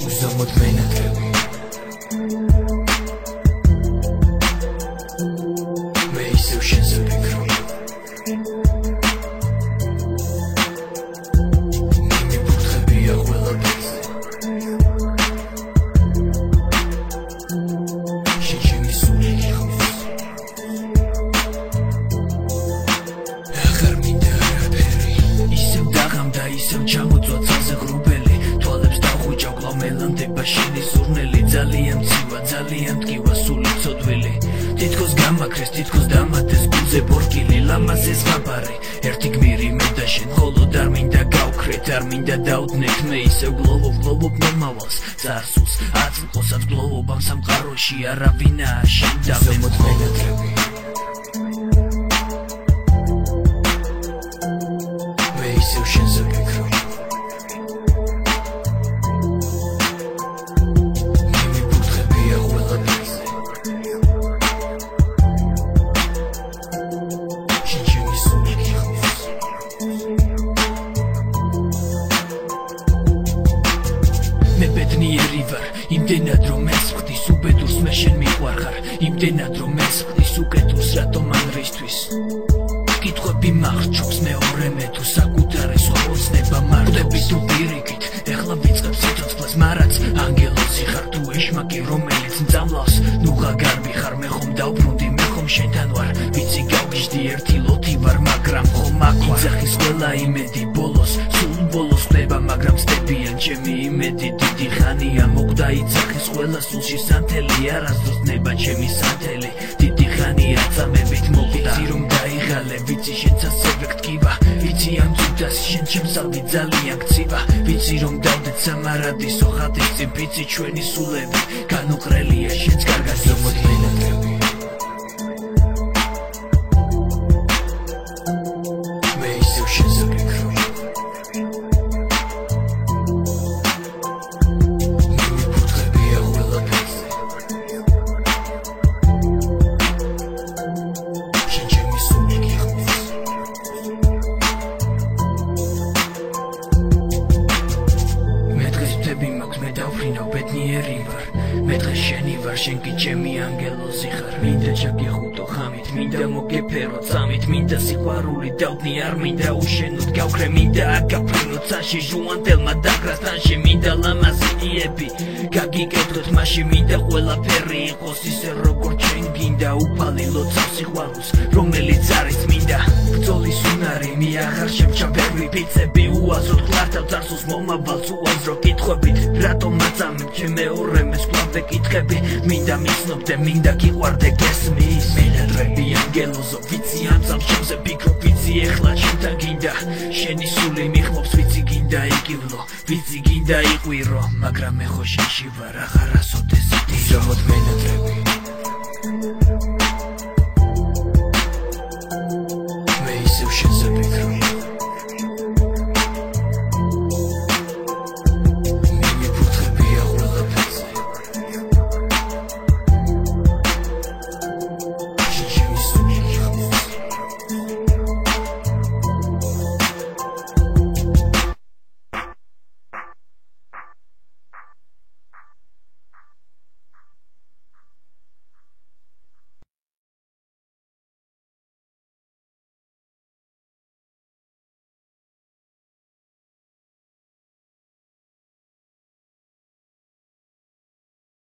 Uzamot menadrebi Me iseu shense pikro Nimi putxebia ყველა ბეწზე შენ ჩემი სული გიხმის აღარ მინდა არაფერი ისევ დაღამდა ისევ ჩამოწვა ცაზე ღრუბელი თვალებს დავხვიჭავ კვლავ მელანდება შენი სურნელი ძალიან მცირვა ძალიან მტკივა სული ცოდვილი თითქოს გამაქრეს თითქოს დამატეს გულზე ბორკილი ლამაზ ეს ხაბარი ერთი გმირი მე და შენ მხოლოდ არ მინდა გავქრეთ არ მინდა დავდნეთ მე ისევ გლოვობ მომავალს წარსულს აწმყოსაც გლოვობამ სამყაროში არავინაა შენ და მე მოდმენადრები მე ისევ შენზე ვფიქრობ ნიმი ფუტხებია ყველა ბეწზე შენ ჩემი სული გიხმის მე ბედნიერი ვარ იმდენად რომ მესხდის უბედურს მე შენ მიყვარხარ იმდენად რომ მესხდის უკეთურს რატომ მან რისთვის კითხვები მახრჩობს მეორე მე თუ საკუთარი სხვა ოცნება მარტები თუ პირიქით ეხლა ვიწყებ სიცოცხლეს მარაც ანგელოზი ხარ თუ ეშმაკი რომელიც მწამლავს ნუღა გარბი ხარ მე ხომ დავბრუნდი მე ხომ შენთან ვარ ვიცი გავგიჟდი ერთი ლოთი ვარ მაგრამ ხომ აქვარ იძახის ყველა იმედი ბოლოს სულ ბოლოს ხდება მაგრამ სტებიან ჩემი იმედი დიდი ხანია მოკვდა იძახის ყველა სულში სანთელი არასდროს ნება ჩემი სანთელი დიდი ხანია წამებით მოკვდა ვიცი რომ დაიღალე ვიცი შენც ასევე გტკივა ვიცი ამ წუთას შენ ჩემსავდი ძალიან გცივა ვიცი რომ დავდეთ სამარადისო ხატის წინ ვიცი ჩვენი სულები განუყრელია შენც კარგად ზომოდმენადრები მე ისევ შენზე ვფიქრობ ნიმი ფუტხებია ყველა ბეწზე შენ ჩემი სული გიხმის მე დღეს ვთები მაქვს მე დავფრინავ ბედნიერი ვარ მე დღეს შენი ვარ შენ კი ჩემი ანგელოზი ხარ მინდა ჩაგეხუტო ხამით მინდა მოგეფერო წამით მინდა სიყვარული დავდნი არ მინდა უშენოდ გავქრე მინდა აგაფრინო ცაში ჟუანტელმა დაგრას თანში მინდა ლამაზი იები გაგიკეთოთ მაშინ მინდა ყველაფერი იყოს ისე როგორ ჩვენ გინდა უფალი ლოცავს სიყვარულს რომელიც არის მინდა ბრძოლის უნარი მე აღარ შემჩაბერვი ფიცები უაზროდ ხლართავ წარსულს მომავალს უაზრო კითხვებით რატომ მაწამებ ჩემ მეორე მეს კვლავ ვეკითხები მინდა მიცნობდე მინდა გიყვარდე გესმის მენადრები ანგელოზო ვიცი ამ წამს ჩემზე ფიქრობ ვიცი ეხლა ჩემთან გინდა შენი სული მიხმობს ვიცი გინდა იკივლო ვიცი გინდა იყვირო მაგრამ მე ხო შენში ვარ აღარასოდეს იტირო